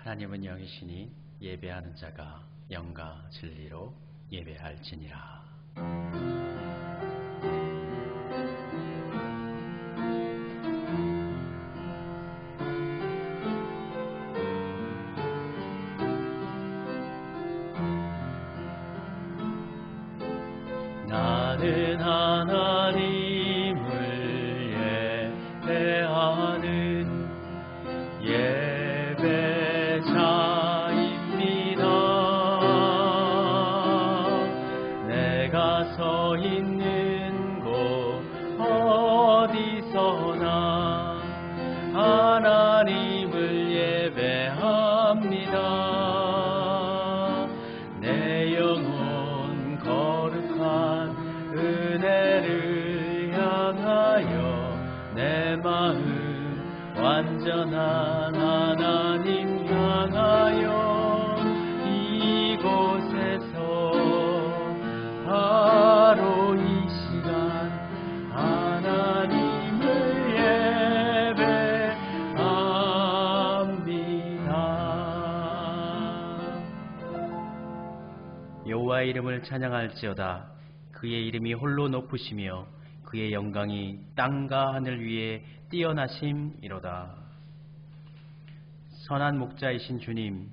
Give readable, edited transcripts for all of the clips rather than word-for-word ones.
하나님은 영이시니 예배하는 자가 영과 진리로 예배할지니라. 나는 하나님을 예배하는 예배자입니다. 내가 서 있는 곳 어디서나 하나님을 예배합니다. 내 영혼 거룩한 은혜를 향하여 내 마음 완전한 하나님 향하여 이곳에서 바로 이 시간 하나님을 예배합니다. 여호와의 이름을 찬양할지어다. 그의 이름이 홀로 높으시며 그의 영광이 땅과 하늘 위에 뛰어나심이로다. 선한 목자이신 주님,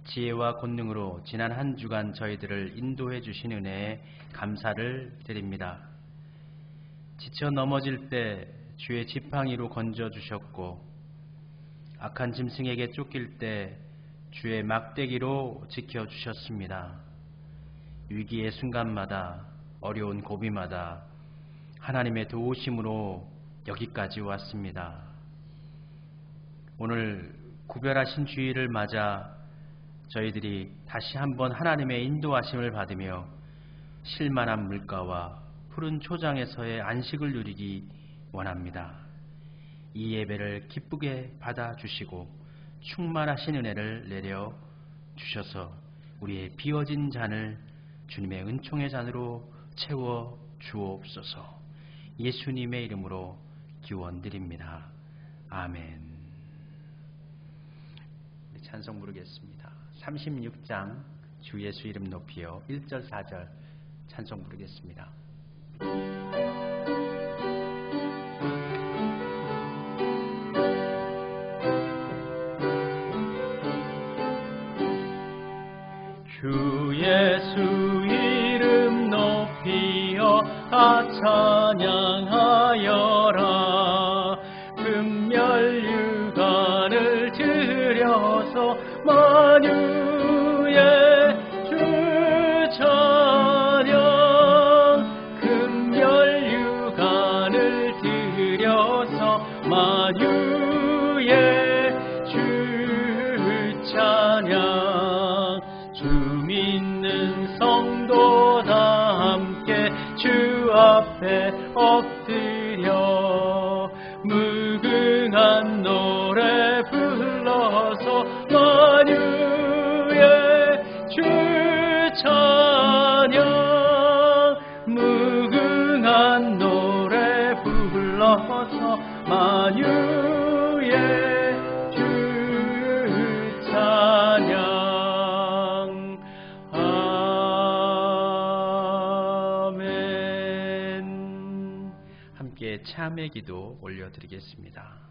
지혜와 권능으로 지난 한 주간 저희들을 인도해 주신 은혜에 감사를 드립니다. 지쳐 넘어질 때 주의 지팡이로 건져 주셨고 악한 짐승에게 쫓길 때 주의 막대기로 지켜 주셨습니다. 위기의 순간마다 어려운 고비마다 하나님의 도우심으로 여기까지 왔습니다. 오늘 구별하신 주일을 맞아 저희들이 다시 한번 하나님의 인도하심을 받으며 실만한 물가와 푸른 초장에서의 안식을 누리기 원합니다. 이 예배를 기쁘게 받아주시고 충만하신 은혜를 내려 주셔서 우리의 비어진 잔을 주님의 은총의 잔으로 채워 주옵소서. 예수님의 이름으로 기원드립니다. 아멘. 찬송 부르겠습니다. 36장 주 예수 이름 높이요 1절 4절 찬송 부르겠습니다. 주 예수 이름 높이여 다 찬양하여라. 금멸유관을 드려서 만유의 주 찬양. 금멸유관을 드려서 만유의 주 찬양. 주 믿는 성도 다 함께 주 앞에 엎드려 무궁한 노래 불러서 만유의 주 찬양. 무궁한 노래 불러서 만유의 주 찬양. 참회 기도 올려드리겠습니다.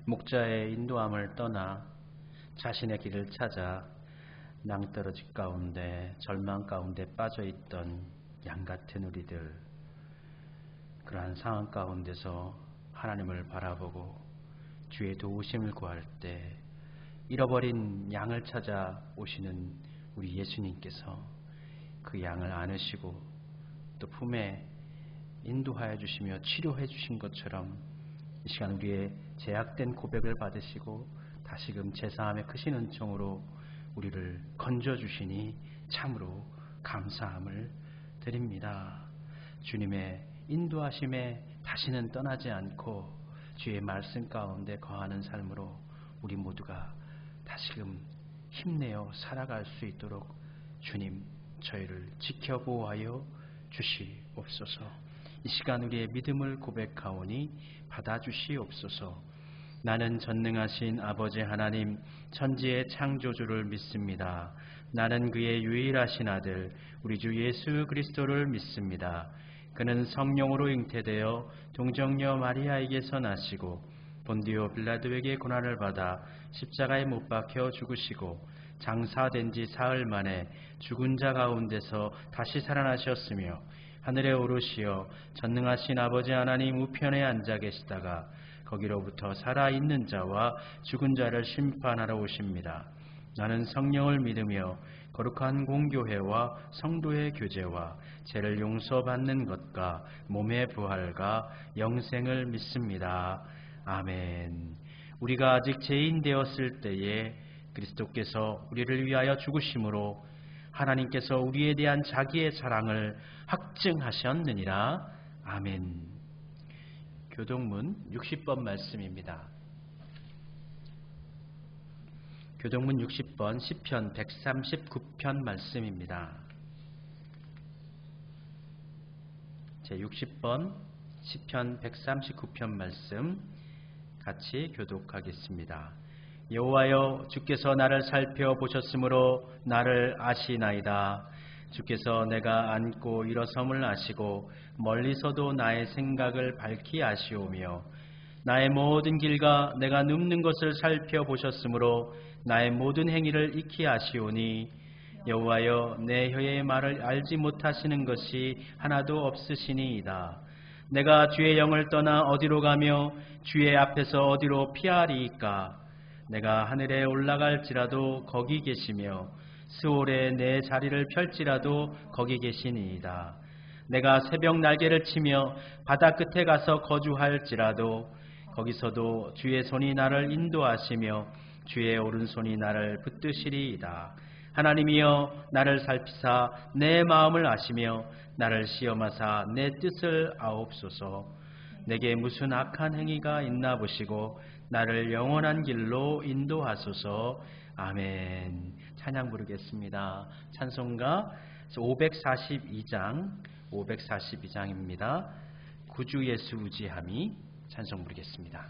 목자의 인도함을 떠나 자신의 길을 찾아 낭떠러지 가운데 절망 가운데 빠져있던 양같은 우리들, 그러한 상황 가운데서 하나님을 바라보고 주의 도우심을 구할 때 잃어버린 양을 찾아 오시는 우리 예수님께서 그 양을 안으시고 또 품에 인도하여 주시며 치료해 주신 것처럼 이 시간 우리의 제약된 고백을 받으시고 다시금 제사함의 크신 은총으로 우리를 건져주시니 참으로 감사함을 드립니다. 주님의 인도하심에 다시는 떠나지 않고 주의 말씀 가운데 거하는 삶으로 우리 모두가 다시금 힘내어 살아갈 수 있도록 주님 저희를 지켜보호하여 주시옵소서. 이 시간 우리의 믿음을 고백하오니 받아주시옵소서. 나는 전능하신 아버지 하나님 천지의 창조주를 믿습니다. 나는 그의 유일하신 아들 우리 주 예수 그리스도를 믿습니다. 그는 성령으로 잉태되어 동정녀 마리아에게서 나시고 본디오 빌라도에게 고난을 받아 십자가에 못 박혀 죽으시고 장사된 지 사흘 만에 죽은 자 가운데서 다시 살아나셨으며 하늘에 오르시어 전능하신 아버지 하나님 우편에 앉아 계시다가 거기로부터 살아있는 자와 죽은 자를 심판하러 오십니다. 나는 성령을 믿으며 거룩한 공교회와 성도의 교제와 죄를 용서받는 것과 몸의 부활과 영생을 믿습니다. 아멘. 우리가 아직 죄인 되었을 때에 그리스도께서 우리를 위하여 죽으심으로 하나님께서 우리에 대한 자기의 사랑을 확증하셨느니라. 아멘. 교동문 60번 말씀입니다. 교동문 60번 시편 139편 말씀입니다. 제 60번 시편 139편 말씀 같이 교독하겠습니다. 여호와여 주께서 나를 살펴보셨으므로 나를 아시나이다. 주께서 내가 앉고 일어섬을 아시고 멀리서도 나의 생각을 밝히 아시오며 나의 모든 길과 내가 눕는 것을 살펴보셨으므로 나의 모든 행위를 익히 아시오니 여호와여 내 혀의 말을 알지 못하시는 것이 하나도 없으시니이다. 내가 주의 영을 떠나 어디로 가며 주의 앞에서 어디로 피하리이까. 내가 하늘에 올라갈지라도 거기 계시며 스올에 내 자리를 펼지라도 거기 계시니이다. 내가 새벽 날개를 치며 바다 끝에 가서 거주할지라도 거기서도 주의 손이 나를 인도하시며 주의 오른손이 나를 붙드시리이다. 하나님이여 나를 살피사 내 마음을 아시며 나를 시험하사 내 뜻을 아옵소서. 내게 무슨 악한 행위가 있나 보시고 나를 영원한 길로 인도하소서. 아멘. 찬양 부르겠습니다. 찬송가 542장입니다. 구주 예수 의지함이 찬송 부르겠습니다.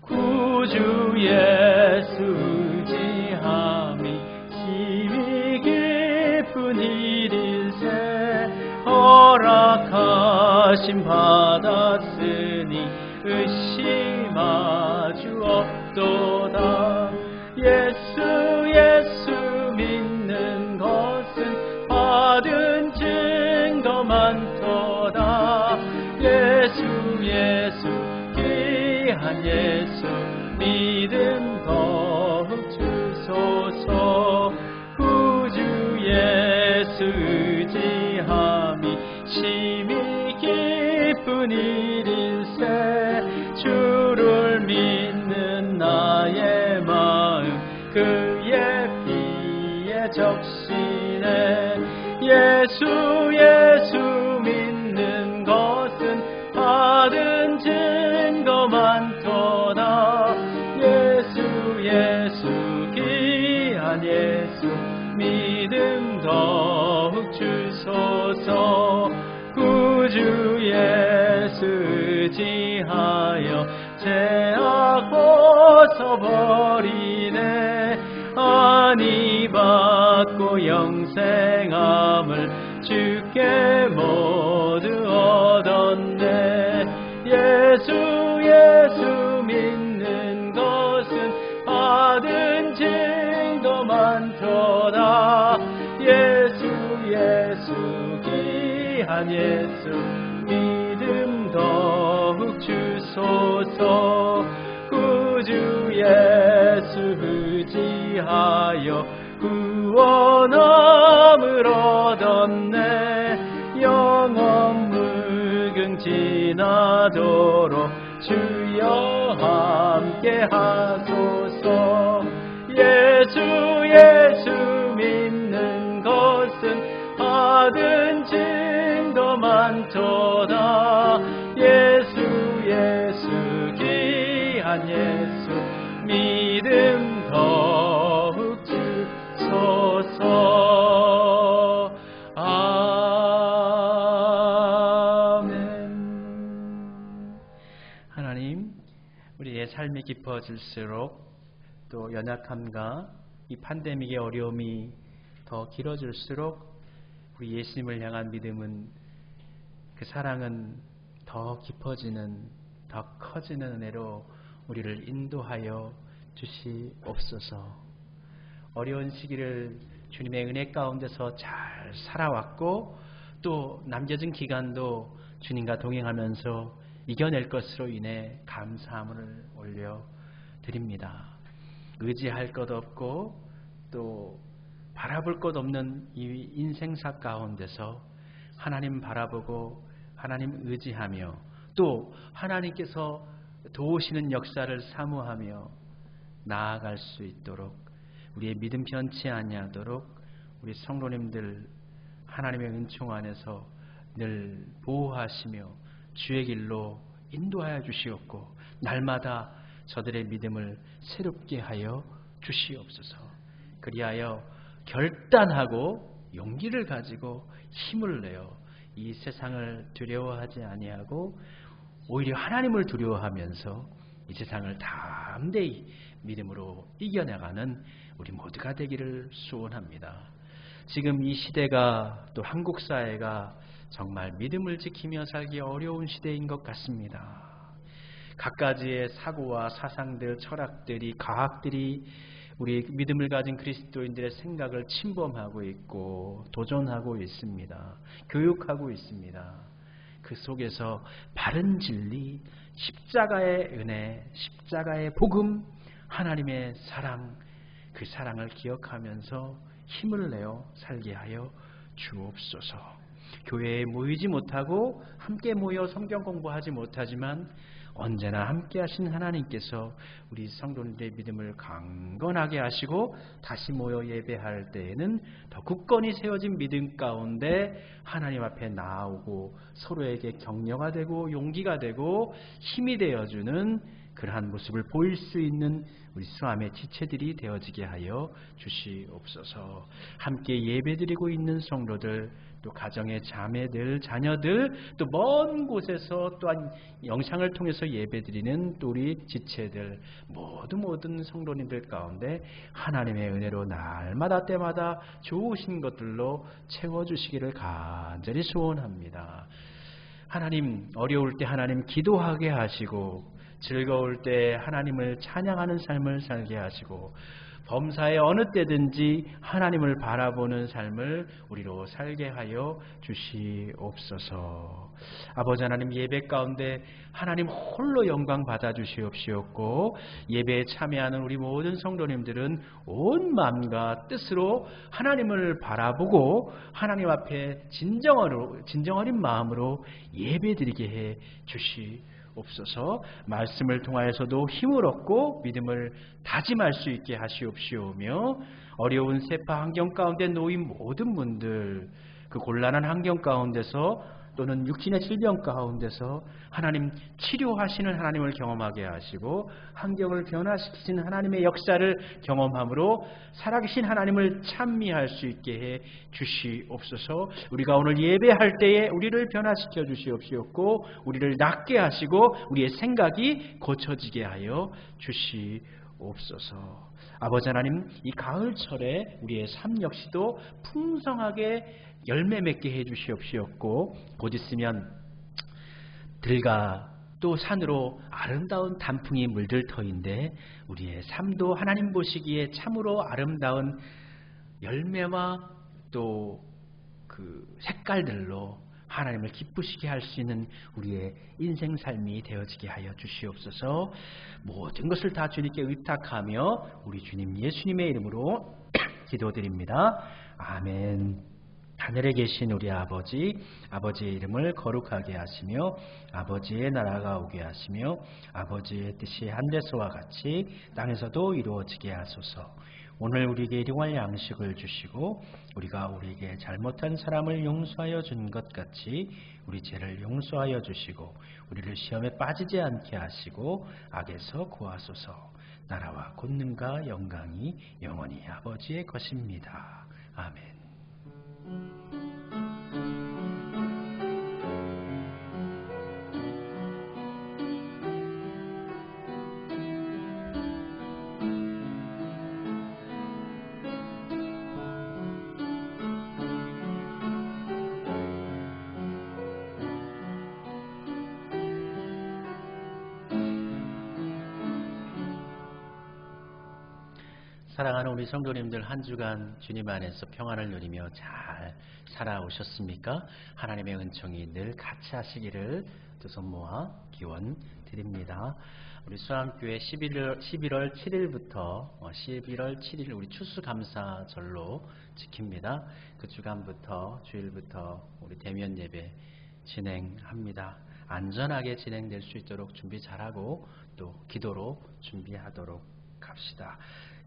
구주 예수 의지함이 힘이 깊은 일일세 허락하심 받았으니 의심하 주 없도다. 예수 믿는 것은 받은 증거 많도다. 예수 귀한 예수 믿음 더욱 주소서. 구주 예수 의지함이 심히 깊은 일일세 주를 믿는 나의 마음 그의 피에 적시네. 예수 믿는 것은 받은 증거 많도다. 예수 귀한 예수 믿음 더욱 주소서. 구주 예수 의지하여 죄악 벗어버리네. 안위 받고 영생함을 주께 모두 얻었네. 예수 믿는 것은 받은 증거 많도다. 예수 귀한 예수 믿음 더욱 주소서. 구주 예수 의지하여 구원함을 얻었네. 영원 무궁지나도록 주여 함께 하소서. 예수 믿는 것은 받은 증거 많도다. 예수 귀한 예수 믿음 더욱 주소서. 아멘. 하나님, 우리의 삶이 깊어질수록 또 연약함과 이 팬데믹의 어려움이 더 길어질수록 우리 예수님을 향한 믿음은, 그 사랑은 더 깊어지는, 더 커지는 은혜로 우리를 인도하여 주시옵소서. 어려운 시기를 주님의 은혜 가운데서 잘 살아왔고 또 남겨진 기간도 주님과 동행하면서 이겨낼 것으로 인해 감사함을 올려드립니다. 의지할 것 없고 또 바라볼 것 없는 이 인생사 가운데서 하나님 바라보고 하나님 의지하며 또 하나님께서 도우시는 역사를 사모하며 나아갈 수 있도록, 우리의 믿음 변치 아니하도록 우리 성도님들 하나님의 은총 안에서 늘 보호하시며 주의 길로 인도하여 주시옵고 날마다 저들의 믿음을 새롭게 하여 주시옵소서. 그리하여 결단하고 용기를 가지고 힘을 내어 이 세상을 두려워하지 아니하고 오히려 하나님을 두려워하면서 이 세상을 담대히 믿음으로 이겨나가는 우리 모두가 되기를 소원합니다. 지금 이 시대가 또 한국 사회가 정말 믿음을 지키며 살기 어려운 시대인 것 같습니다. 갖가지의 사고와 사상들, 철학들이, 과학들이 우리 믿음을 가진 그리스도인들의 생각을 침범하고 있고 도전하고 있습니다. 교육하고 있습니다. 그 속에서 바른 진리, 십자가의 은혜, 십자가의 복음, 하나님의 사랑, 그 사랑을 기억하면서 힘을 내어 살게 하여 주옵소서. 교회에 모이지 못하고 함께 모여 성경 공부하지 못하지만 언제나 함께 하신 하나님께서 우리 성도님들의 믿음을 강건하게 하시고 다시 모여 예배할 때에는 더 굳건히 세워진 믿음 가운데 하나님 앞에 나아오고 서로에게 격려가 되고 용기가 되고 힘이 되어주는 그러한 모습을 보일 수 있는 우리 수함의 지체들이 되어지게 하여 주시옵소서. 함께 예배드리고 있는 성도들, 또 가정의 자매들, 자녀들, 또 먼 곳에서 또한 영상을 통해서 예배드리는 또 우리 지체들, 모든 성도님들 가운데 하나님의 은혜로 날마다 때마다 좋으신 것들로 채워주시기를 간절히 소원합니다. 하나님, 어려울 때 하나님 기도하게 하시고 즐거울 때 하나님을 찬양하는 삶을 살게 하시고 범사의 어느 때든지 하나님을 바라보는 삶을 우리로 살게 하여 주시옵소서. 아버지 하나님, 예배 가운데 하나님 홀로 영광 받아 주시옵시옵고 예배에 참여하는 우리 모든 성도님들은 온 마음과 뜻으로 하나님을 바라보고 하나님 앞에 진정 어린 마음으로 예배드리게 해 주시옵소서. 말씀을 통하여서도 힘을 얻고 믿음을 다짐할 수 있게 하시옵시오며 어려운 세파 환경 가운데 놓인 모든 분들, 그 곤란한 환경 가운데서 또는 육신의 질병 가운데서 하나님 치료하시는 하나님을 경험하게 하시고 환경을 변화시키시는 하나님의 역사를 경험함으로 살아계신 하나님을 찬미할 수 있게 해 주시옵소서. 우리가 오늘 예배할 때에 우리를 변화시켜 주시옵시옵고 우리를 낫게 하시고 우리의 생각이 고쳐지게 하여 주시옵소서. 아버지 하나님, 이 가을철에 우리의 삶 역시도 풍성하게 열매 맺게 해 주시옵시옵고 곧 있으면 들과 또 산으로 아름다운 단풍이 물들 터인데 우리의 삶도 하나님 보시기에 참으로 아름다운 열매와 또 그 색깔들로 하나님을 기쁘시게 할 수 있는 우리의 인생 삶이 되어지게 하여 주시옵소서. 모든 것을 다 주님께 의탁하며 우리 주님 예수님의 이름으로 기도드립니다. 아멘. 하늘에 계신 우리 아버지, 아버지의 이름을 거룩하게 하시며 아버지의 나라가 오게 하시며 아버지의 뜻이 하늘에서와 같이 땅에서도 이루어지게 하소서. 오늘 우리에게 일용할 양식을 주시고 우리가 우리에게 잘못한 사람을 용서하여 준 것 같이 우리 죄를 용서하여 주시고 우리를 시험에 빠지지 않게 하시고 악에서 구하소서. 나라와 권능과 영광이 영원히 아버지의 것입니다. 아멘. 사랑하는 우리 성도님들, 한 주간 주님 안에서 평안을 누리며 잘 살아오셨습니까? 하나님의 은총이 늘 같이 하시기를 두 손 모아 기원 드립니다. 우리 수암교회 11월 7일부터 11월 7일 우리 추수감사절로 지킵니다. 그 주간부터 주일부터 우리 대면 예배 진행합니다. 안전하게 진행될 수 있도록 준비 잘하고 또 기도로 준비하도록 합시다.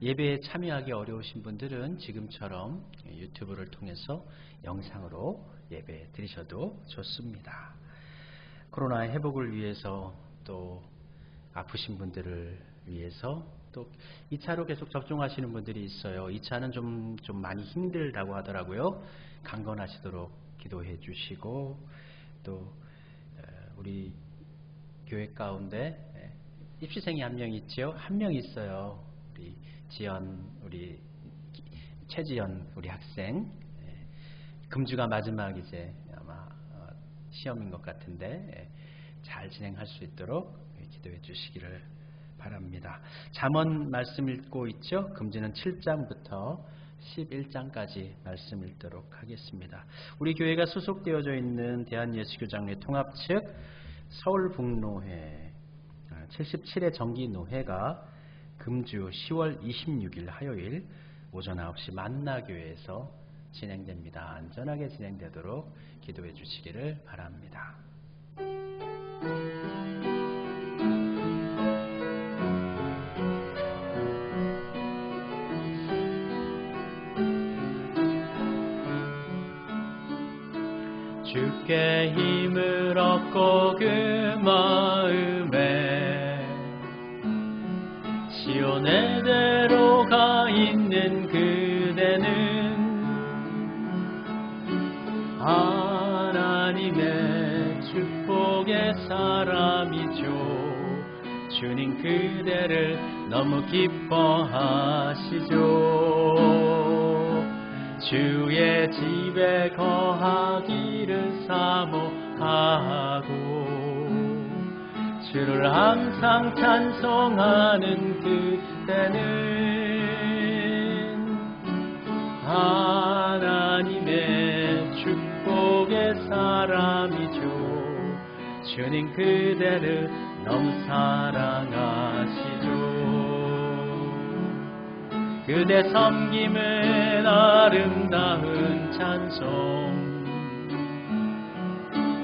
예배에 참여하기 어려우신 분들은 지금처럼 유튜브를 통해서 영상으로 예배 드리셔도 좋습니다. 코로나의 회복을 위해서 또 아프신 분들을 위해서 또 2차로 계속 접종하시는 분들이 있어요. 2차는 좀 많이 힘들다고 하더라고요. 강건하시도록 기도해 주시고 또 우리 교회 가운데 입시생이 한 명 있죠. 한 명 있어요. 우리 지연, 우리 최지연 우리 학생, 금주가 마지막 이제 아마 시험인 것 같은데 잘 진행할 수 있도록 기도해 주시기를 바랍니다. 잠언 말씀 읽고 있죠. 금주는 7장부터 11장까지 말씀 읽도록 하겠습니다. 우리 교회가 소속되어져 있는 대한예수교장례 통합 측 서울북노회 77회 정기노회가 금주 10월 26일 화요일 오전 9시 만나교회에서 진행됩니다. 안전하게 진행되도록 기도해 주시기를 바랍니다. 주께 힘을 얻고 그 마음에 시온의 대로 가 있는 그대는 하나님의 축복의 사람이죠. 주님 그대를 너무 기뻐하시죠. 주의 집에 거하기를 사모하고 주를 항상 찬송하는 그대는 하나님의 축복의 사람이죠. 주님 그대를 너무 사랑하시죠. 그대 섬김은 아름다운 찬송,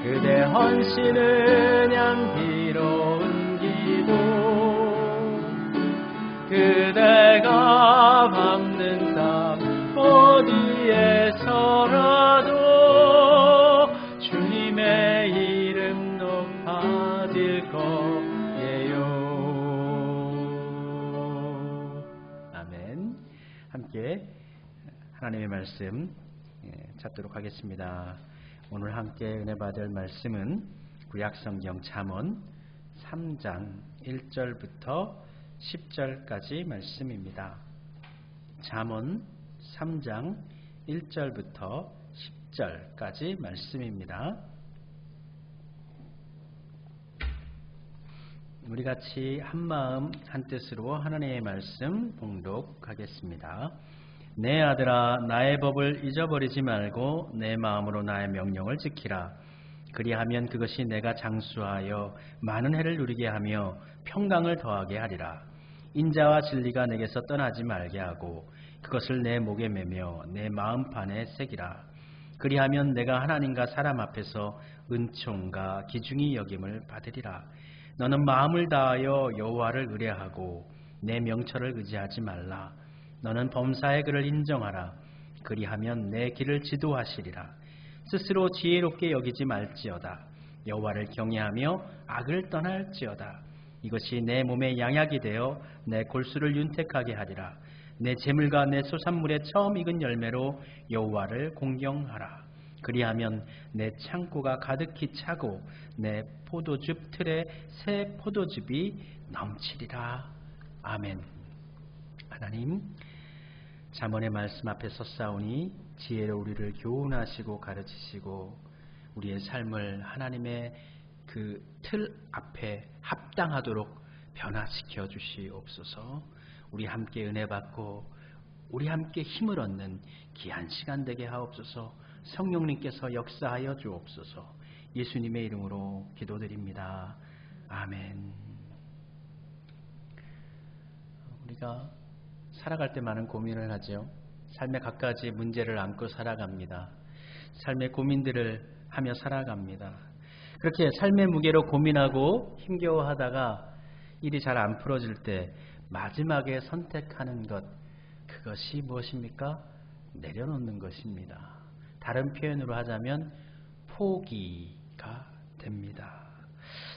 그대 헌신은 향기로운 기도, 그대가 밟는 땅 어디에서라도 주님의 이름 높아질 거예요. 아멘. 함께 하나님의 말씀 찾도록 하겠습니다. 오늘 함께 은혜 받을 말씀은 구약성경 잠언 3장 1절부터 10절까지 말씀입니다. 잠언 3장 1절부터 10절까지 말씀입니다. 우리 같이 한마음 한뜻으로 하나님의 말씀 봉독하겠습니다. 내 아들아, 나의 법을 잊어버리지 말고 내 마음으로 나의 명령을 지키라. 그리하면 그것이 내가 장수하여 많은 해를 누리게 하며 평강을 더하게 하리라. 인자와 진리가 내게서 떠나지 말게 하고 그것을 내 목에 매며 내 마음판에 새기라. 그리하면 내가 하나님과 사람 앞에서 은총과 기중이 여김을 받으리라. 너는 마음을 다하여 여호와를 의뢰하고 내 명철을 의지하지 말라. 너는 범사의 그를 인정하라. 그리하면 내 길을 지도하시리라. 스스로 지혜롭게 여기지 말지어다. 여호와를 경외하며 악을 떠날지어다. 이것이 내 몸의 양약이 되어 내 골수를 윤택하게 하리라. 내 재물과 내 소산물의 처음 익은 열매로 여호와를 공경하라. 그리하면 내 창고가 가득히 차고 내 포도즙 틀에 새 포도즙이 넘치리라. 아멘. 하나님, 잠언의 말씀 앞에 섰사오니 지혜로 우리를 교훈하시고 가르치시고 우리의 삶을 하나님의 그 틀 앞에 합당하도록 변화시켜 주시옵소서. 우리 함께 은혜 받고 우리 함께 힘을 얻는 귀한 시간 되게 하옵소서. 성령님께서 역사하여 주옵소서. 예수님의 이름으로 기도드립니다. 아멘. 우리가 살아갈 때 많은 고민을 하죠. 삶의 갖가지 문제를 안고 살아갑니다. 삶의 고민들을 하며 살아갑니다. 그렇게 삶의 무게로 고민하고 힘겨워하다가 일이 잘 안 풀어질 때 마지막에 선택하는 것, 그것이 무엇입니까? 내려놓는 것입니다. 다른 표현으로 하자면 포기가 됩니다.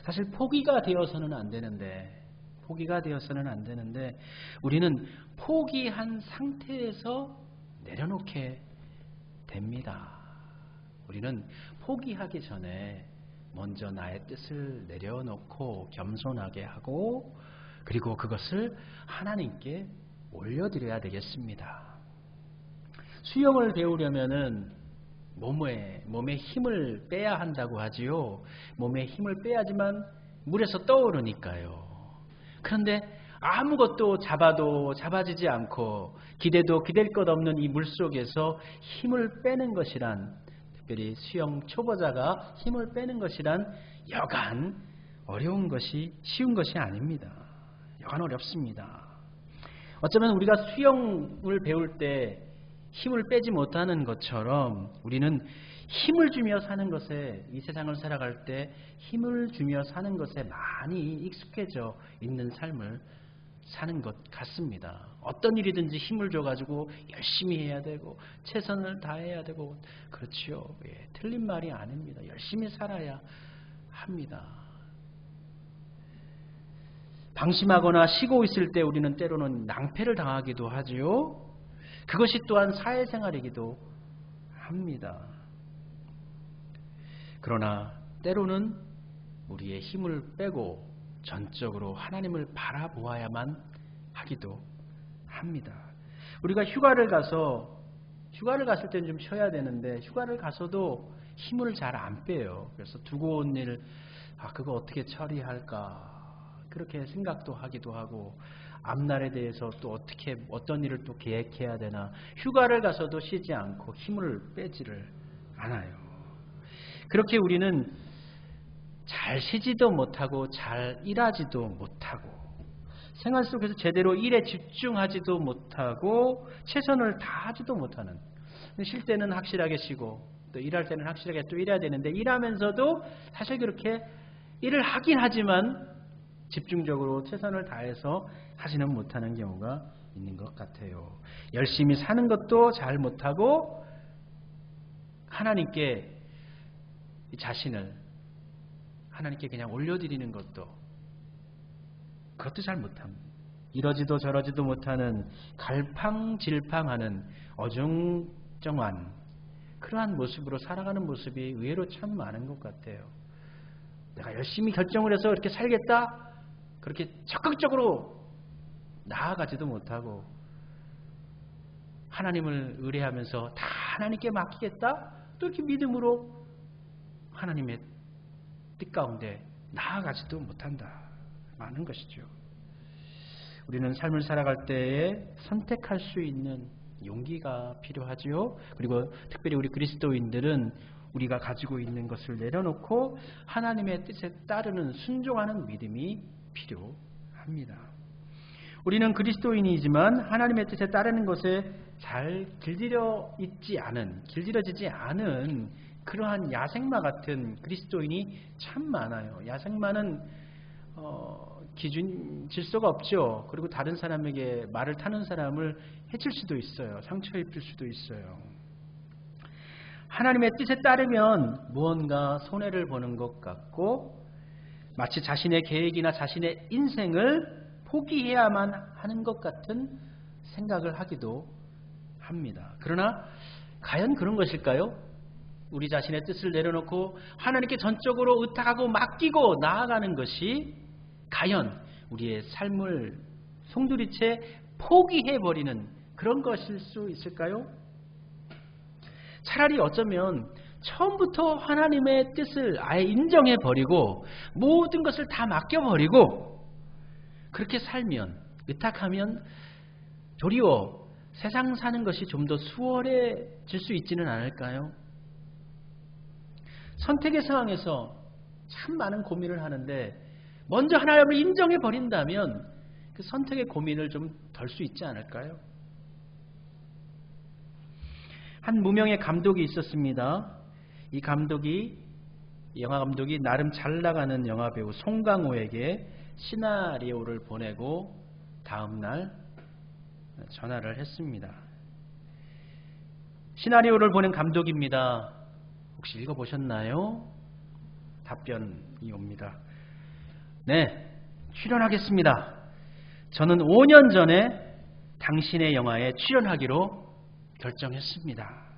사실 포기가 되어서는 안 되는데 우리는 포기한 상태에서 내려놓게 됩니다. 우리는 포기하기 전에 먼저 나의 뜻을 내려놓고 겸손하게 하고 그리고 그것을 하나님께 올려드려야 되겠습니다. 수영을 배우려면은 몸에 힘을 빼야 한다고 하지요. 몸에 힘을 빼야지만 물에서 떠오르니까요. 그런데 아무것도 잡아도 잡아지지 않고 기대도 기댈 것 없는 이 물속에서 힘을 빼는 것이란, 특별히 수영 초보자가 힘을 빼는 것이란 여간 어려운 것이 쉬운 것이 아닙니다. 여간 어렵습니다. 어쩌면 우리가 수영을 배울 때 힘을 빼지 못하는 것처럼 우리는 힘을 주며 사는 것에, 이 세상을 살아갈 때 힘을 주며 사는 것에 많이 익숙해져 있는 삶을 사는 것 같습니다. 어떤 일이든지 힘을 줘가지고 열심히 해야 되고 최선을 다해야 되고, 그렇지요. 예, 틀린 말이 아닙니다. 열심히 살아야 합니다. 방심하거나 쉬고 있을 때 우리는 때로는 낭패를 당하기도 하지요. 그것이 또한 사회생활이기도 합니다. 그러나 때로는 우리의 힘을 빼고 전적으로 하나님을 바라보아야만 하기도 합니다. 우리가 휴가를 갔을 때는 좀 쉬어야 되는데 휴가를 가서도 힘을 잘 안 빼요. 그래서 두고 온 일, 그거 어떻게 처리할까 그렇게 생각도 하기도 하고, 앞날에 대해서 또 어떤 일을 또 계획해야 되나, 휴가를 가서도 쉬지 않고 힘을 빼지를 않아요. 그렇게 우리는 잘 쉬지도 못하고 잘 일하지도 못하고 생활 속에서 제대로 일에 집중하지도 못하고 최선을 다하지도 못하는, 쉴 때는 확실하게 쉬고 또 일할 때는 확실하게 또 일해야 되는데, 일하면서도 사실 그렇게 일을 하긴 하지만 집중적으로 최선을 다해서 하지는 못하는 경우가 있는 것 같아요. 열심히 사는 것도 잘 못하고 하나님께 이 자신을 하나님께 그냥 올려드리는 것도, 그것도 잘 못합니다. 이러지도 저러지도 못하는 갈팡질팡하는 어중쩡한 그러한 모습으로 살아가는 모습이 의외로 참 많은 것 같아요. 내가 열심히 결정을 해서 이렇게 살겠다, 그렇게 적극적으로 나아가지도 못하고 하나님을 의뢰하면서 다 하나님께 맡기겠다, 또 이렇게 믿음으로 하나님의 뜻 가운데 나아가지도 못한다, 많은 것이죠. 우리는 삶을 살아갈 때에 선택할 수 있는 용기가 필요하지요. 그리고 특별히 우리 그리스도인들은 우리가 가지고 있는 것을 내려놓고 하나님의 뜻에 따르는 순종하는 믿음이 필요합니다. 우리는 그리스도인이지만 하나님의 뜻에 따르는 것에 잘 길들여지지 않은 그러한 야생마 같은 그리스도인이 참 많아요. 야생마는 질서가 없죠. 그리고 다른 사람에게 말을 타는 사람을 해칠 수도 있어요. 상처 입힐 수도 있어요. 하나님의 뜻에 따르면 무언가 손해를 보는 것 같고 마치 자신의 계획이나 자신의 인생을 포기해야만 하는 것 같은 생각을 하기도 합니다. 그러나 과연 그런 것일까요? 우리 자신의 뜻을 내려놓고 하나님께 전적으로 의탁하고 맡기고 나아가는 것이 과연 우리의 삶을 송두리째 포기해버리는 그런 것일 수 있을까요? 차라리 어쩌면 처음부터 하나님의 뜻을 아예 인정해버리고 모든 것을 다 맡겨버리고 그렇게 살면, 의탁하면 도리어 세상 사는 것이 좀 더 수월해질 수 있지는 않을까요? 선택의 상황에서 참 많은 고민을 하는데 먼저 하나님을 인정해버린다면 그 선택의 고민을 좀 덜 수 있지 않을까요? 한 무명의 감독이 있었습니다. 이 영화 감독이 나름 잘 나가는 영화배우 송강호에게 시나리오를 보내고 다음날 전화를 했습니다. 시나리오를 보낸 감독입니다. 혹시 읽어보셨나요? 답변이 옵니다. 네, 출연하겠습니다. 저는 5년 전에 당신의 영화에 출연하기로 결정했습니다.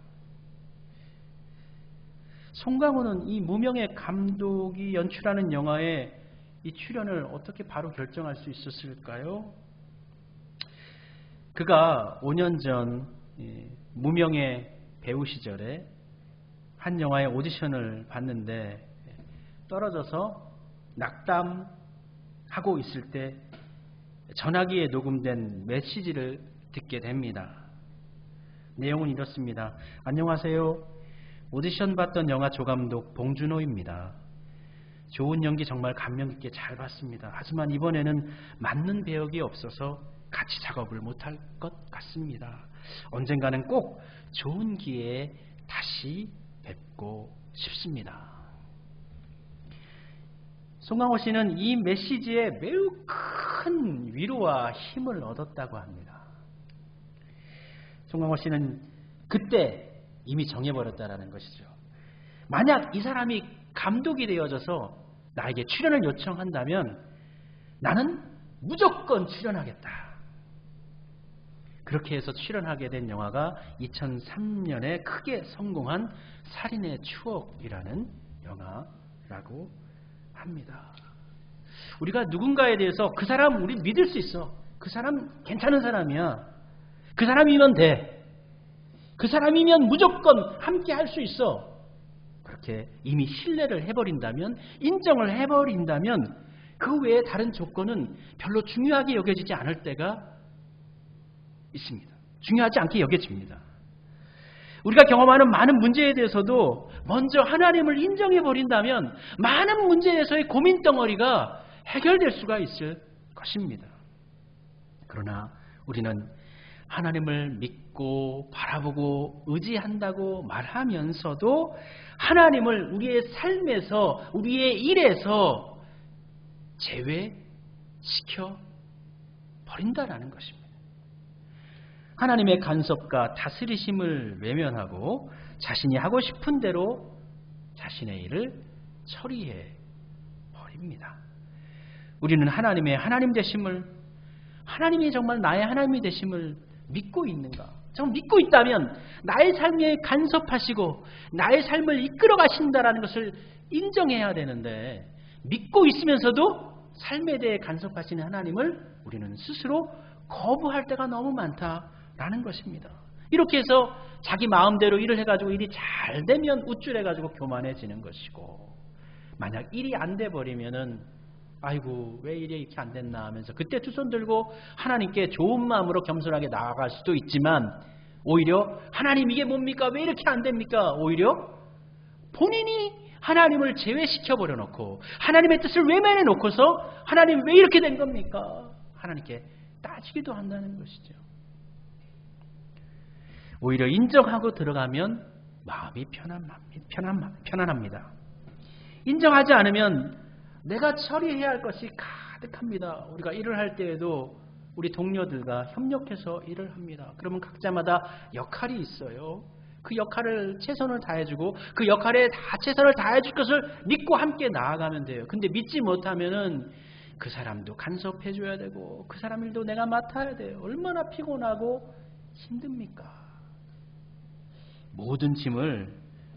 송강호는 이 무명의 감독이 연출하는 영화에 이 출연을 어떻게 바로 결정할 수 있었을까요? 그가 5년 전 무명의 배우 시절에 한 영화의 오디션을 봤는데 떨어져서 낙담하고 있을 때 전화기에 녹음된 메시지를 듣게 됩니다. 내용은 이렇습니다. 안녕하세요. 오디션 봤던 영화 조감독 봉준호입니다. 좋은 연기 정말 감명 깊게 잘 봤습니다. 하지만 이번에는 맞는 배역이 없어서 같이 작업을 못할 것 같습니다. 언젠가는 꼭 좋은 기회에 다시 뵙고 싶습니다. 송강호 씨는 이 메시지에 매우 큰 위로와 힘을 얻었다고 합니다. 송강호 씨는 그때 이미 정해버렸다라는 것이죠. 만약 이 사람이 감독이 되어져서 나에게 출연을 요청한다면 나는 무조건 출연하겠다. 그렇게 해서 출연하게 된 영화가 2003년에 크게 성공한 살인의 추억이라는 영화라고 합니다. 우리가 누군가에 대해서 그 사람 우리 믿을 수 있어. 그 사람 괜찮은 사람이야. 그 사람이면 돼. 그 사람이면 무조건 함께 할 수 있어. 그렇게 이미 신뢰를 해버린다면, 인정을 해버린다면 그 외에 다른 조건은 별로 중요하게 여겨지지 않을 때가 있습니다. 중요하지 않게 여겨집니다. 우리가 경험하는 많은 문제에 대해서도 먼저 하나님을 인정해버린다면 많은 문제에서의 고민덩어리가 해결될 수가 있을 것입니다. 그러나 우리는 하나님을 믿고 바라보고 의지한다고 말하면서도 하나님을 우리의 삶에서, 우리의 일에서 제외시켜 버린다라는 것입니다. 하나님의 간섭과 다스리심을 외면하고 자신이 하고 싶은 대로 자신의 일을 처리해 버립니다. 우리는 하나님의 하나님 되심을, 하나님이 정말 나의 하나님이 되심을 믿고 있는가? 정말 믿고 있다면 나의 삶에 간섭하시고 나의 삶을 이끌어 가신다라는 것을 인정해야 되는데, 믿고 있으면서도 삶에 대해 간섭하시는 하나님을 우리는 스스로 거부할 때가 너무 많다라는 것입니다. 이렇게 해서 자기 마음대로 일을 해가지고 일이 잘 되면 우쭐해가지고 교만해지는 것이고, 만약 일이 안 돼 버리면은 아이고 왜 일이 이렇게 안 됐나 하면서 그때 두 손 들고 하나님께 좋은 마음으로 겸손하게 나아갈 수도 있지만, 오히려 하나님 이게 뭡니까? 왜 이렇게 안 됩니까? 오히려 본인이 하나님을 제외시켜 버려놓고 하나님의 뜻을 외면해 놓고서 하나님 왜 이렇게 된 겁니까? 하나님께 따지기도 한다는 것이죠. 오히려 인정하고 들어가면 마음이 편안합니다. 인정하지 않으면 내가 처리해야 할 것이 가득합니다. 우리가 일을 할 때에도 우리 동료들과 협력해서 일을 합니다. 그러면 각자마다 역할이 있어요. 그 역할을 최선을 다해주고 그 역할에 다 최선을 다해줄 것을 믿고 함께 나아가면 돼요. 근데 믿지 못하면은 그 사람도 간섭해줘야 되고 그 사람 일도 내가 맡아야 돼요. 얼마나 피곤하고 힘듭니까? 모든 짐을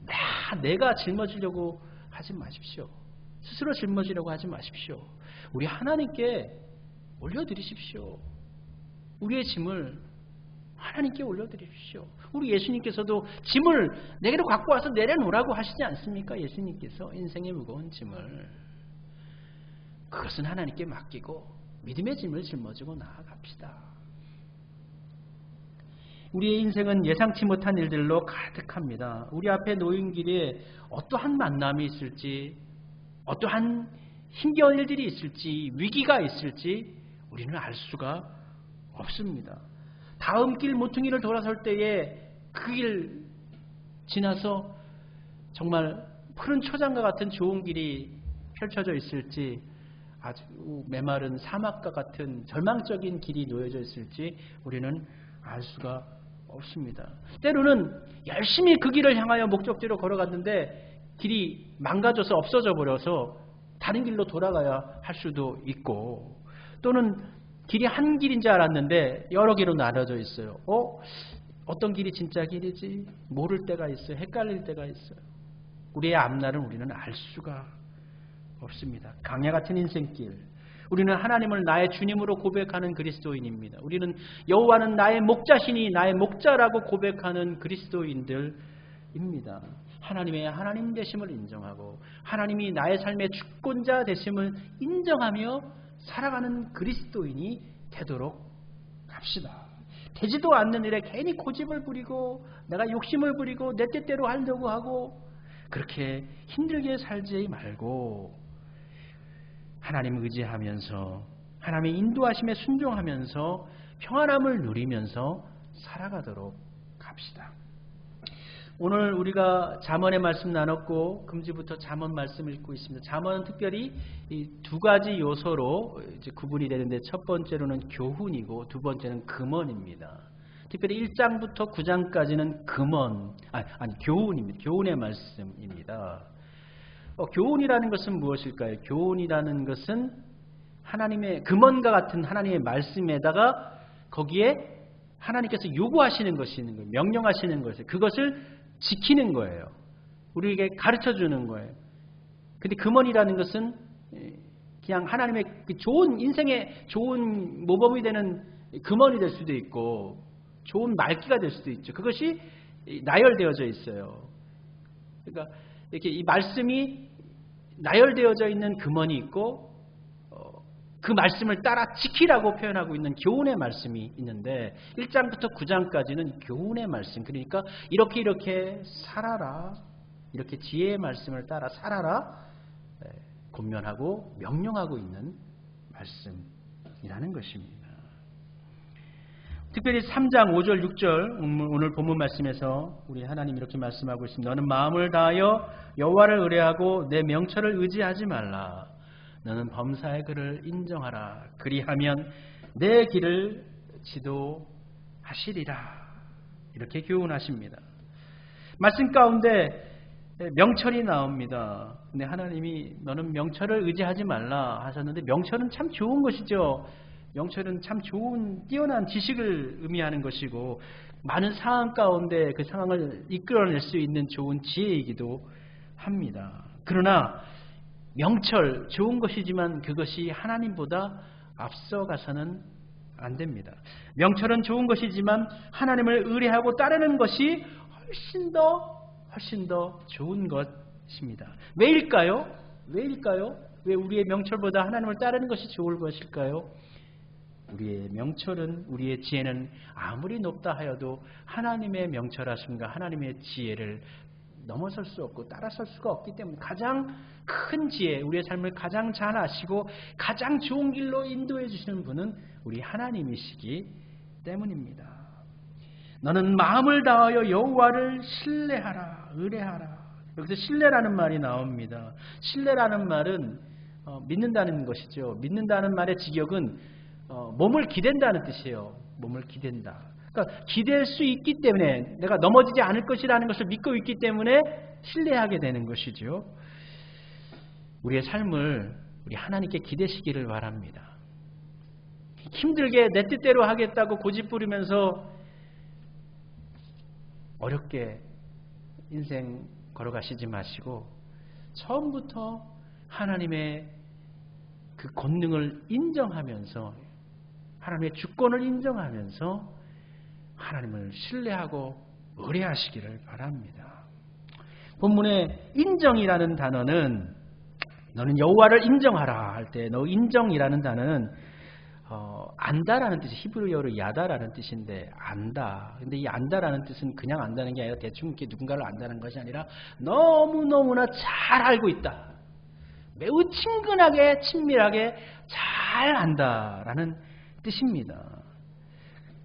다 내가 짊어지려고 하지 마십시오. 스스로 짊어지려고 하지 마십시오. 우리 하나님께 올려드리십시오. 우리의 짐을 하나님께 올려드리십시오. 우리 예수님께서도 짐을 내게로 갖고 와서 내려놓으라고 하시지 않습니까? 예수님께서 인생의 무거운 짐을. 그것은 하나님께 맡기고 믿음의 짐을 짊어지고 나아갑시다. 우리의 인생은 예상치 못한 일들로 가득합니다. 우리 앞에 놓인 길에 어떠한 만남이 있을지, 어떠한 힘겨운 일들이 있을지, 위기가 있을지 우리는 알 수가 없습니다. 다음 길 모퉁이를 돌아설 때에 그 길 지나서 정말 푸른 초장과 같은 좋은 길이 펼쳐져 있을지, 아주 메마른 사막과 같은 절망적인 길이 놓여져 있을지 우리는 알 수가 없습니다. 때로는 열심히 그 길을 향하여 목적지로 걸어갔는데 길이 망가져서 없어져 버려서 다른 길로 돌아가야 할 수도 있고, 또는 길이 한 길인 줄 알았는데 여러 개로 나눠져 있어요. 어떤 길이 진짜 길이지? 모를 때가 있어요. 헷갈릴 때가 있어요. 우리의 앞날은 우리는 알 수가 없습니다. 강야 같은 인생길. 우리는 하나님을 나의 주님으로 고백하는 그리스도인입니다. 우리는 여호와는 나의 목자시니 나의 목자라고 고백하는 그리스도인들입니다. 하나님의 하나님 되심을 인정하고 하나님이 나의 삶의 주권자 되심을 인정하며 살아가는 그리스도인이 되도록 합시다. 되지도 않는 일에 괜히 고집을 부리고 내가 욕심을 부리고 내 뜻대로 하려고 하고 그렇게 힘들게 살지 말고 하나님을 의지하면서 하나님의 인도하심에 순종하면서 평안함을 누리면서 살아가도록 합시다. 오늘 우리가 잠언의 말씀 나눴고 금주부터 잠언 말씀 읽고 있습니다. 잠언은 특별히 이 두 가지 요소로 이제 구분이 되는데, 첫 번째로는 교훈이고 두 번째는 금언입니다. 특별히 1장부터 9장까지는 교훈입니다. 교훈의 말씀입니다. 교훈이라는 것은 무엇일까요? 교훈이라는 것은 하나님의 금언과 같은 하나님의 말씀에다가 거기에 하나님께서 요구하시는 것이 있는 거예요. 명령하시는 것이에요. 그것을 지키는 거예요. 우리에게 가르쳐주는 거예요. 근데 금언이라는 것은 그냥 하나님의 좋은 인생의 좋은 모범이 되는 금언이 될 수도 있고 좋은 말기가 될 수도 있죠. 그것이 나열되어져 있어요. 그러니까 이렇게 이 말씀이 나열되어져 있는 금언이 있고 그 말씀을 따라 지키라고 표현하고 있는 교훈의 말씀이 있는데 1장부터 9장까지는 교훈의 말씀, 그러니까 이렇게 살아라, 이렇게 지혜의 말씀을 따라 살아라 권면하고 명령하고 있는 말씀이라는 것입니다. 특별히 3장 5절 6절 오늘 본문 말씀에서 우리 하나님 이렇게 말씀하고 있습니다. 너는 마음을 다하여 여호와를 의뢰하고 내 명철을 의지하지 말라. 너는 범사의 그를 인정하라. 그리하면 내 길을 지도하시리라. 이렇게 교훈하십니다. 말씀 가운데 명철이 나옵니다. 근데 하나님이 너는 명철을 의지하지 말라 하셨는데 명철은 참 좋은 것이죠. 명철은 참 좋은 뛰어난 지식을 의미하는 것이고 많은 상황 가운데 그 상황을 이끌어낼 수 있는 좋은 지혜이기도 합니다. 그러나 명철 좋은 것이지만 그것이 하나님보다 앞서가서는 안 됩니다. 명철은 좋은 것이지만 하나님을 의뢰하고 따르는 것이 훨씬 더 좋은 것입니다. 왜일까요? 왜 우리의 명철보다 하나님을 따르는 것이 좋을 것일까요? 우리의 명철은, 우리의 지혜는 아무리 높다 하여도 하나님의 명철하심과 하나님의 지혜를 넘어설 수 없고 따라설 수가 없기 때문에 가장 큰 지혜, 우리의 삶을 가장 잘 아시고 가장 좋은 길로 인도해 주시는 분은 우리 하나님이시기 때문입니다. 너는 마음을 다하여 여호와를 신뢰하라, 의뢰하라. 여기서 신뢰라는 말이 나옵니다. 신뢰라는 말은 믿는다는 것이죠. 믿는다는 말의 직역은 몸을 기댄다는 뜻이에요. 몸을 기댄다. 그러니까 기댈 수 있기 때문에 내가 넘어지지 않을 것이라는 것을 믿고 있기 때문에 신뢰하게 되는 것이죠. 우리의 삶을 우리 하나님께 기대시기를 바랍니다. 힘들게 내 뜻대로 하겠다고 고집부리면서 어렵게 인생 걸어가시지 마시고 처음부터 하나님의 그 권능을 인정하면서 하나님의 주권을 인정하면서 하나님을 신뢰하고 의뢰하시기를 바랍니다. 본문의 인정이라는 단어는 너는 여호와를 인정하라 할 때 너 인정이라는 단어는 안다라는 뜻이 히브리어로 야다라는 뜻인데 안다. 근데 이 안다라는 뜻은 그냥 안다는 게 아니라 대충 이렇게 누군가를 안다는 것이 아니라 너무너무나 잘 알고 있다. 매우 친근하게 친밀하게 잘 안다라는 뜻입니다.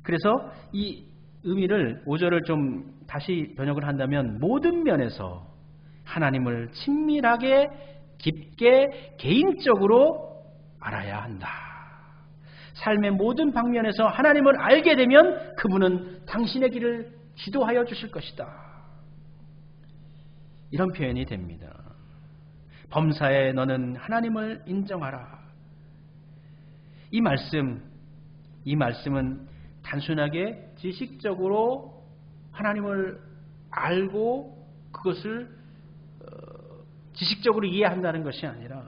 그래서 이 의미를 5절을 좀 다시 번역을 한다면 모든 면에서 하나님을 친밀하게 깊게 개인적으로 알아야 한다. 삶의 모든 방면에서 하나님을 알게 되면 그분은 당신의 길을 지도하여 주실 것이다. 이런 표현이 됩니다. 범사에 너는 하나님을 인정하라. 이 말씀은 단순하게 지식적으로 하나님을 알고 그것을 지식적으로 이해한다는 것이 아니라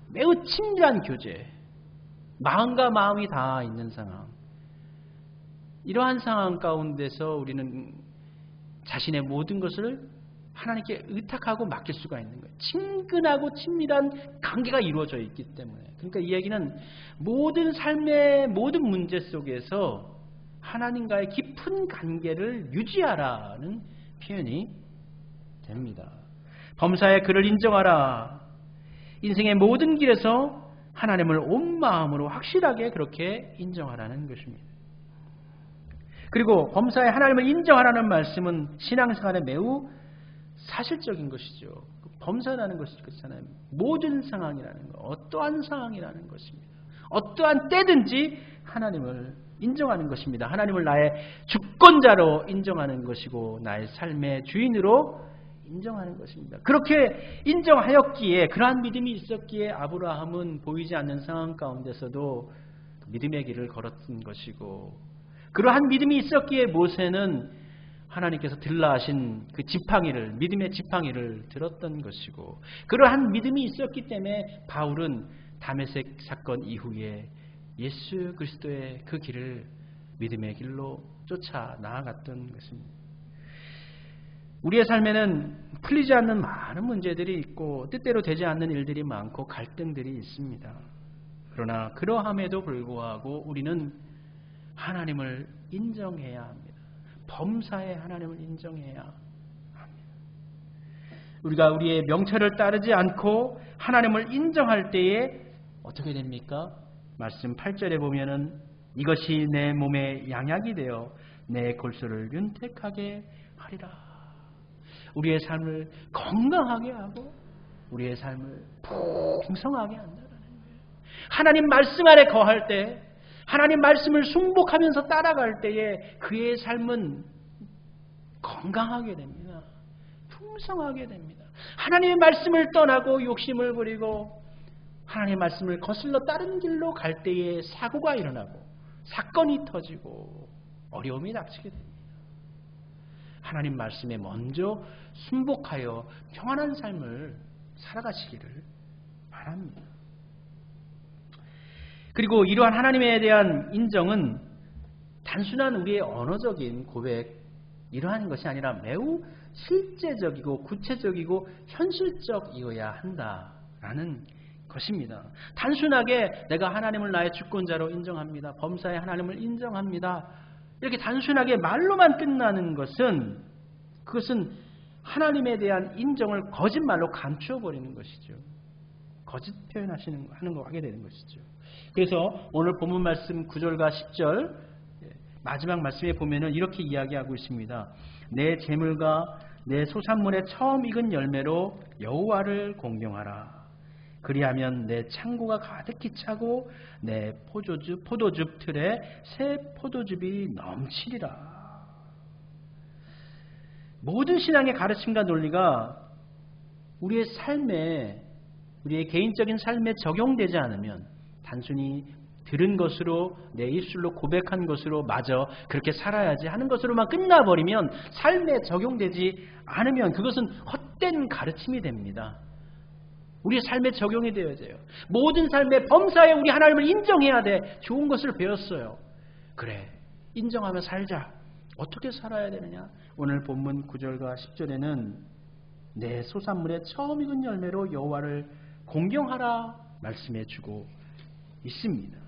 매우 친밀한 교제, 마음과 마음이 닿아 있는 상황, 이러한 상황 가운데서 우리는 자신의 모든 것을 하나님께 의탁하고 맡길 수가 있는 거예요. 친근하고 친밀한 관계가 이루어져 있기 때문에. 그러니까 이 얘기는 모든 삶의 모든 문제 속에서 하나님과의 깊은 관계를 유지하라는 표현이 됩니다. 범사에 그를 인정하라. 인생의 모든 길에서 하나님을 온 마음으로 확실하게 그렇게 인정하라는 것입니다. 그리고 범사에 하나님을 인정하라는 말씀은 신앙생활에 매우 사실적인 것이죠. 범사라는 것이 그렇잖아요. 모든 상황이라는 것, 어떠한 상황이라는 것입니다. 어떠한 때든지 하나님을 인정하는 것입니다. 하나님을 나의 주권자로 인정하는 것이고 나의 삶의 주인으로 인정하는 것입니다. 그렇게 인정하였기에 그러한 믿음이 있었기에 아브라함은 보이지 않는 상황 가운데서도 믿음의 길을 걸었던 것이고 그러한 믿음이 있었기에 모세는 하나님께서 들라 하신 그 지팡이를 믿음의 지팡이를 들었던 것이고 그러한 믿음이 있었기 때문에 바울은 다메섹 사건 이후에 예수 그리스도의 그 길을 믿음의 길로 쫓아 나아갔던 것입니다. 우리의 삶에는 풀리지 않는 많은 문제들이 있고 뜻대로 되지 않는 일들이 많고 갈등들이 있습니다. 그러나 그러함에도 불구하고 우리는 하나님을 인정해야 합니다. 범사에 하나님을 인정해야 합니다. 우리가 우리의 명철을 따르지 않고 하나님을 인정할 때에 어떻게 됩니까? 말씀 8절에 보면은 이것이 내 몸의 양약이 되어 내 골수를 윤택하게 하리라. 우리의 삶을 건강하게 하고 우리의 삶을 풍성하게 한다는 거예요. 하나님 말씀 아래 거할 때 하나님 말씀을 순복하면서 따라갈 때에 그의 삶은 건강하게 됩니다. 풍성하게 됩니다. 하나님의 말씀을 떠나고 욕심을 부리고 하나님의 말씀을 거슬러 다른 길로 갈 때에 사고가 일어나고 사건이 터지고 어려움이 닥치게 됩니다. 하나님 말씀에 먼저 순복하여 평안한 삶을 살아가시기를 바랍니다. 그리고 이러한 하나님에 대한 인정은 단순한 우리의 언어적인 고백 이러한 것이 아니라 매우 실제적이고 구체적이고 현실적이어야 한다라는 것입니다. 단순하게 내가 하나님을 나의 주권자로 인정합니다. 범사에 하나님을 인정합니다. 이렇게 단순하게 말로만 끝나는 것은 그것은 하나님에 대한 인정을 거짓말로 감추어 버리는 것이죠. 거짓 하는 거 하게 되는 것이죠. 그래서 오늘 본문 말씀 9절과 10절 마지막 말씀에 보면은 이렇게 이야기하고 있습니다. 내 재물과 내 소산물의 처음 익은 열매로 여호와를 공경하라. 그리하면 내 창고가 가득히 차고 내 포도즙 틀에 새 포도즙이 넘치리라. 모든 신앙의 가르침과 논리가 우리의 삶에, 우리의 개인적인 삶에 적용되지 않으면 단순히 들은 것으로 내 입술로 고백한 것으로 마저 그렇게 살아야지 하는 것으로만 끝나버리면, 삶에 적용되지 않으면 그것은 헛된 가르침이 됩니다. 우리의 삶에 적용이 되어야 돼요. 모든 삶의 범사에 우리 하나님을 인정해야 돼. 좋은 것을 배웠어요. 그래, 인정하며 살자. 어떻게 살아야 되느냐? 오늘 본문 9절과 10절에는 내 소산물의 처음 익은 열매로 여호와를 공경하라 말씀해 주고 있습니다.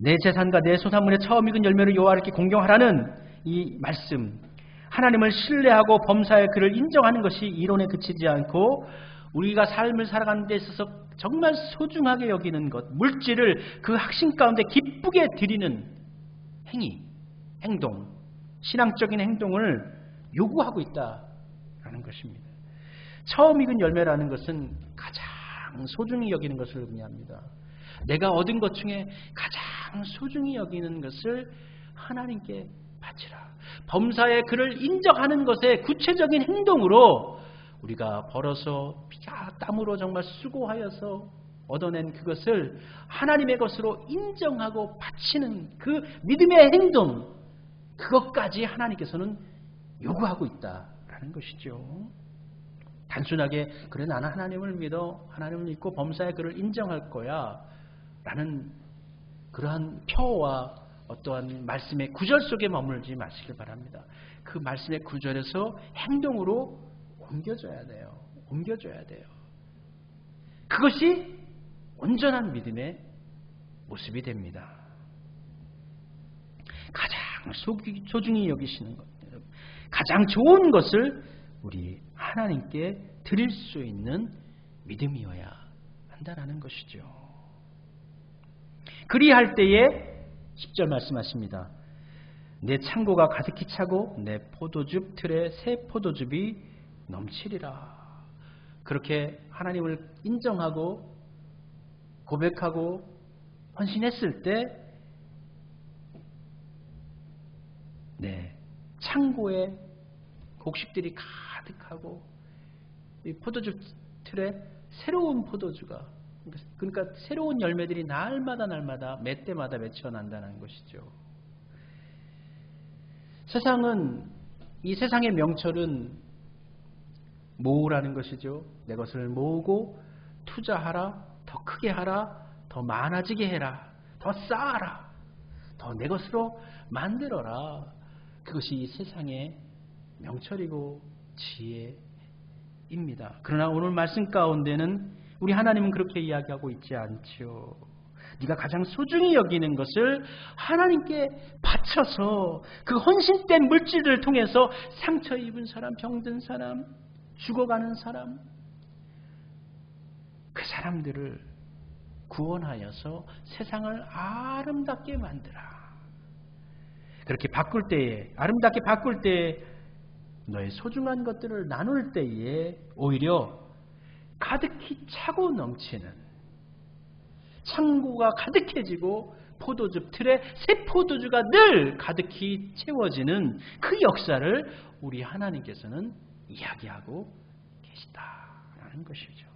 내 재산과 내 소산물의 처음 익은 열매로 여호와를 공경하라는 이 말씀, 하나님을 신뢰하고 범사에 그를 인정하는 것이 이론에 그치지 않고 우리가 삶을 살아가는 데 있어서 정말 소중하게 여기는 것, 물질을 그 확신 가운데 기쁘게 드리는 행위, 행동, 신앙적인 행동을 요구하고 있다라는 것입니다. 처음 익은 열매라는 것은 가장 소중히 여기는 것을 의미합니다. 내가 얻은 것 중에 가장 소중히 여기는 것을 하나님께 바치라. 범사에 그를 인정하는 것의 구체적인 행동으로 우리가 벌어서 피와 땀으로 정말 수고하여서 얻어낸 그것을 하나님의 것으로 인정하고 바치는 그 믿음의 행동, 그것까지 하나님께서는 요구하고 있다라는 것이죠. 단순하게 그래 나는 하나님을 믿어, 하나님을 믿고 범사에 그를 인정할 거야 라는 그러한 표와 어떠한 말씀의 구절 속에 머물지 마시길 바랍니다. 그 말씀의 구절에서 행동으로 옮겨줘야 돼요. 옮겨줘야 돼요. 그것이 온전한 믿음의 모습이 됩니다. 가장 소중히 여기시는 것, 가장 좋은 것을 우리 하나님께 드릴 수 있는 믿음이어야 한다라는 것이죠. 그리할 때에 10절 말씀하십니다. 내 창고가 가득히 차고 내 포도즙 틀에 새 포도즙이 넘치리라. 그렇게 하나님을 인정하고 고백하고 헌신했을 때 창고에 곡식들이 가득하고 이 포도즙 틀에 새로운 포도주가, 그러니까 새로운 열매들이 날마다 매 때마다 맺혀난다는 것이죠. 이 세상의 명철은 모으라는 것이죠. 내 것을 모으고 투자하라, 더 크게 하라, 더 많아지게 해라, 더 쌓아라, 더 내 것으로 만들어라. 그것이 이 세상의 명철이고 지혜입니다. 그러나 오늘 말씀 가운데는 우리 하나님은 그렇게 이야기하고 있지 않죠. 네가 가장 소중히 여기는 것을 하나님께 바쳐서 그 헌신된 물질을 통해서 상처 입은 사람, 병든 사람, 죽어가는 사람, 그 사람들을 구원하여서 세상을 아름답게 만들라. 그렇게 바꿀 때에, 아름답게 바꿀 때에 너의 소중한 것들을 나눌 때에 오히려 가득히 차고 넘치는, 창고가 가득해지고 포도즙 틀에 새 포도주가 늘 가득히 채워지는 그 역사를 우리 하나님께서는 이야기하고 계시다라는 것이죠.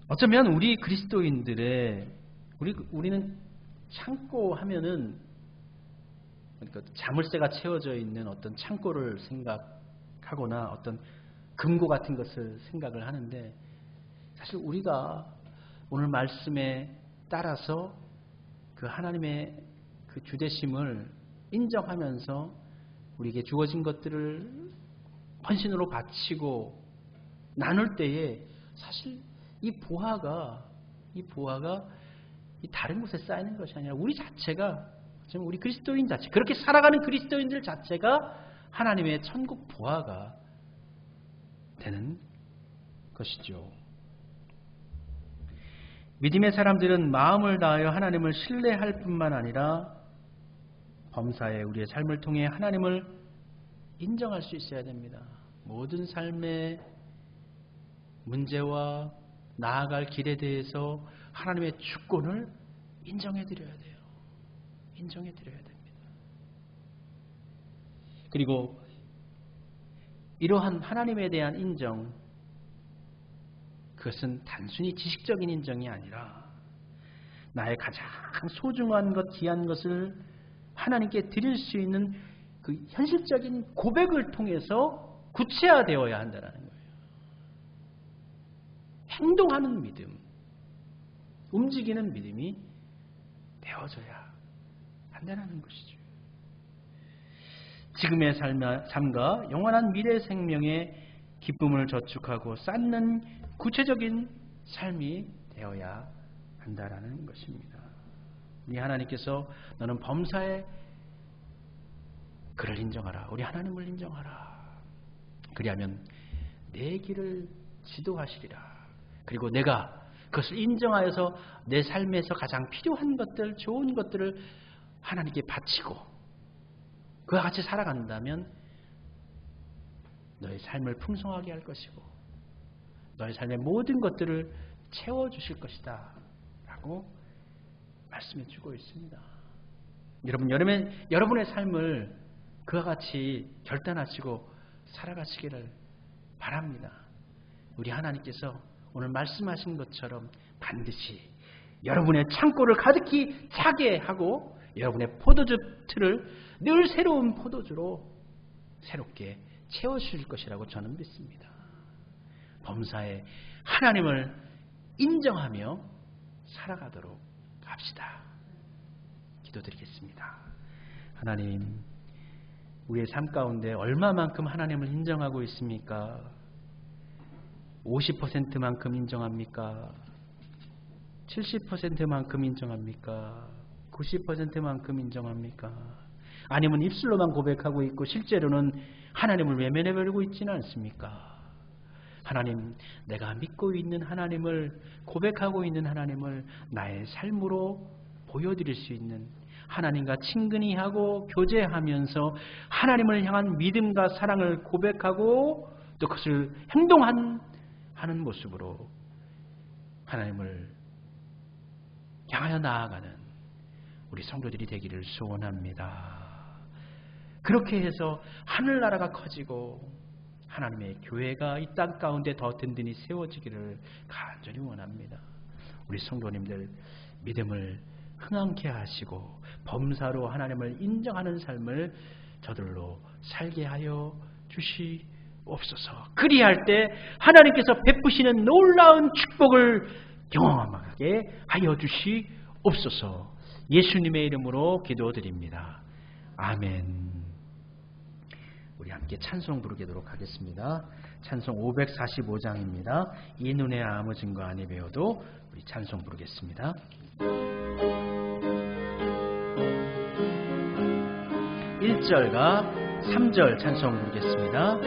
어쩌면 우리 그리스도인들의 우리는 창고 하면은, 그러니까 자물쇠가 채워져 있는 어떤 창고를 생각하거나 어떤 금고 같은 것을 생각을 하는데, 사실 우리가 오늘 말씀에 따라서 그 하나님의 그 주되심을 인정하면서 우리에게 주어진 것들을 헌신으로 바치고 나눌 때에 사실 이 보화가 이 다른 곳에 쌓이는 것이 아니라 우리 자체가, 지금 우리 그리스도인 자체, 그렇게 살아가는 그리스도인들 자체가 하나님의 천국 부하가 되는 것이죠. 믿음의 사람들은 마음을 다하여 하나님을 신뢰할 뿐만 아니라 범사에 우리의 삶을 통해 하나님을 인정할 수 있어야 됩니다. 모든 삶의 문제와 나아갈 길에 대해서 하나님의 주권을 인정해 드려야 돼요. 인정해 드려야 됩니다. 그리고 이러한 하나님에 대한 인정, 그것은 단순히 지식적인 인정이 아니라 나의 가장 소중한 것, 귀한 것을 하나님께 드릴 수 있는 그 현실적인 고백을 통해서 구체화되어야 한다는 거예요. 행동하는 믿음, 움직이는 믿음이 되어져야 한다는 것이죠. 지금의 삶과 영원한 미래 생명의 기쁨을 저축하고 쌓는 구체적인 삶이 되어야 한다는 것입니다. 우리 하나님께서 너는 범사에 그를 인정하라. 우리 하나님을 인정하라. 그리하면 내 길을 지도하시리라. 그리고 내가 그것을 인정하여서 내 삶에서 가장 필요한 것들, 좋은 것들을 하나님께 바치고 그와 같이 살아간다면 너의 삶을 풍성하게 할 것이고 너의 삶의 모든 것들을 채워주실 것이다 라고 말씀해 주고 있습니다. 여러분의 삶을 그와 같이 결단하시고 살아가시기를 바랍니다. 우리 하나님께서 오늘 말씀하신 것처럼 반드시 여러분의 창고를 가득히 차게 하고 여러분의 포도주 틀을 늘 새로운 포도주로 새롭게 채워주실 것이라고 저는 믿습니다. 범사에 하나님을 인정하며 살아가도록 합시다. 기도드리겠습니다. 하나님, 우리의 삶 가운데 얼마만큼 하나님을 인정하고 있습니까? 50%만큼 인정합니까? 70%만큼 인정합니까? 90%만큼 인정합니까? 아니면 입술로만 고백하고 있고 실제로는 하나님을 외면해버리고 있지는 않습니까? 하나님, 내가 믿고 있는 하나님을, 고백하고 있는 하나님을 나의 삶으로 보여드릴 수 있는, 하나님과 친근히 하고 교제하면서 하나님을 향한 믿음과 사랑을 고백하고 또 그것을 행동하는 모습으로 하나님을 향하여 나아가는 우리 성도들이 되기를 소원합니다. 그렇게 해서 하늘나라가 커지고 하나님의 교회가 이 땅 가운데 더 든든히 세워지기를 간절히 원합니다. 우리 성도님들 믿음을 흥황케 하시고 범사로 하나님을 인정하는 삶을 저들로 살게 하여 주시옵소서. 그리할 때 하나님께서 베푸시는 놀라운 축복을 경험하게 하여 주시옵소서. 예수님의 이름으로 기도드립니다. 아멘. 우리 함께 찬송 부르도록 하겠습니다. 찬송 545장입니다. 이 눈에 아무 증거 아니 배워도 우리 찬송 부르겠습니다. 1절과 3절 찬송 부르겠습니다.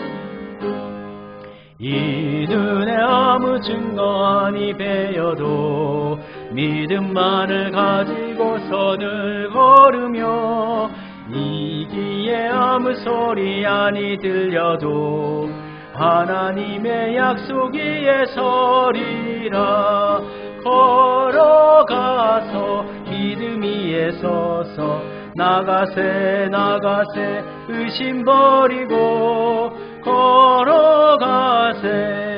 이 눈에 아무 증거 아니 배워도 믿음만을 가지고 선을 걸으며 이 귀에 아무 소리 아니 들려도 하나님의 약속 위에 서리라. 걸어가서 믿음 위에 서서 나가세 나가세 의심 버리고 걸어가세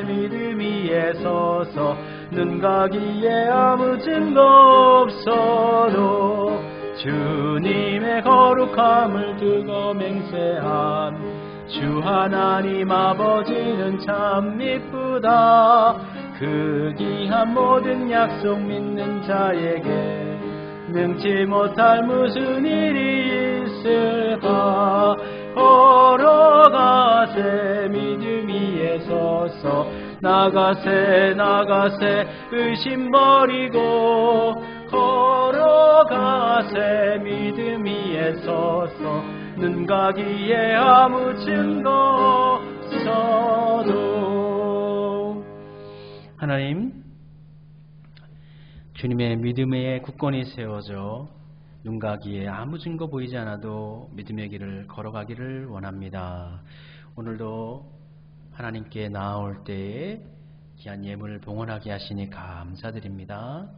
믿음 위에 서서 눈 가기에 아무 증거 없어도 주님의 거룩함을 두고 맹세한 주 하나님 아버지는 참 미쁘다. 그 귀한 모든 약속 믿는 자에게 능치 못할 무슨 일이 있을까. 걸어가세 믿음 위에 서서 나가세 나가세 의심 버리고 걸어가세 믿음 위에 서서 눈 가기에 아무 증거 없어도. 하나님, 주님의 믿음의 굳건히 세워져 눈 가기에 아무 증거 보이지 않아도 믿음의 길을 걸어가기를 원합니다. 오늘도 하나님께 나아올 때에 귀한 예물을 봉헌하게 하시니 감사드립니다.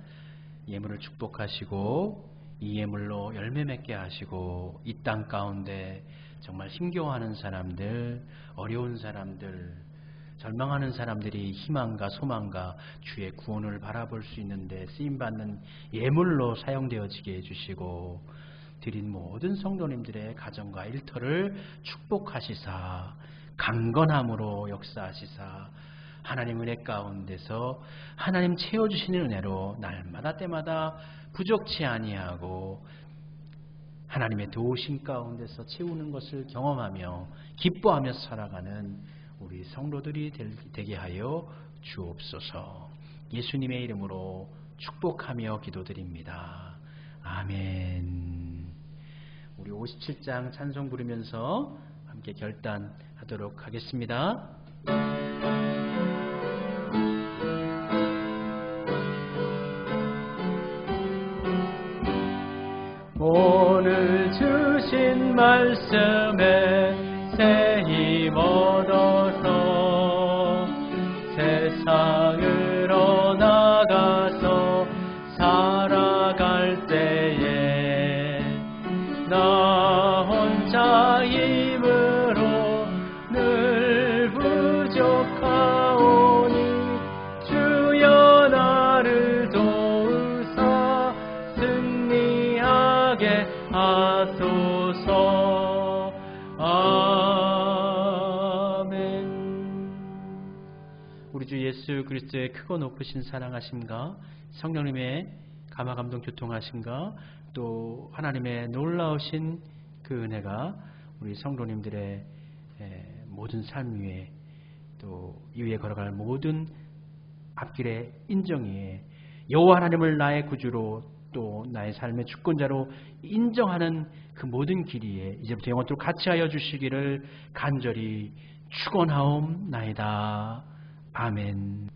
예물을 축복하시고 이 예물로 열매 맺게 하시고 이 땅 가운데 정말 힘겨워하는 사람들, 어려운 사람들, 절망하는 사람들이 희망과 소망과 주의 구원을 바라볼 수 있는데 쓰임받는 예물로 사용되어지게 해주시고 드린 모든 성도님들의 가정과 일터를 축복하시사 강건함으로 역사하시사 하나님 은혜 가운데서 하나님 채워주시는 은혜로 날마다 때마다 부족치 아니하고 하나님의 도우심 가운데서 채우는 것을 경험하며 기뻐하며 살아가는 우리 성도들이 되게 하여 주옵소서. 예수님의 이름으로 축복하며 기도드립니다. 아멘. 우리 57장 찬송 부르면서 함께 결단하도록 하겠습니다. 오늘 주신 말씀에 새 힘 얻어서 세상으로 나가서 살아갈 때에 나 혼자 힘으로 늘 부족하오니 주여 나를 도우사 승리하게 하소서. 아멘. 우리 주 예수 그리스도의 크고 높으신 사랑하심과 성령님의 감화감동 교통하심과 또 하나님의 놀라우신 그 은혜가 우리 성도님들의 모든 삶 위에 또 이후에 걸어갈 모든 앞길의 인정 위에 여호와 하나님을 나의 구주로 또 나의 삶의 주권자로 인정하는 그 모든 길 위에 이제부터 영원토록 같이 하여 주시기를 간절히 축원하옵나이다. 아멘.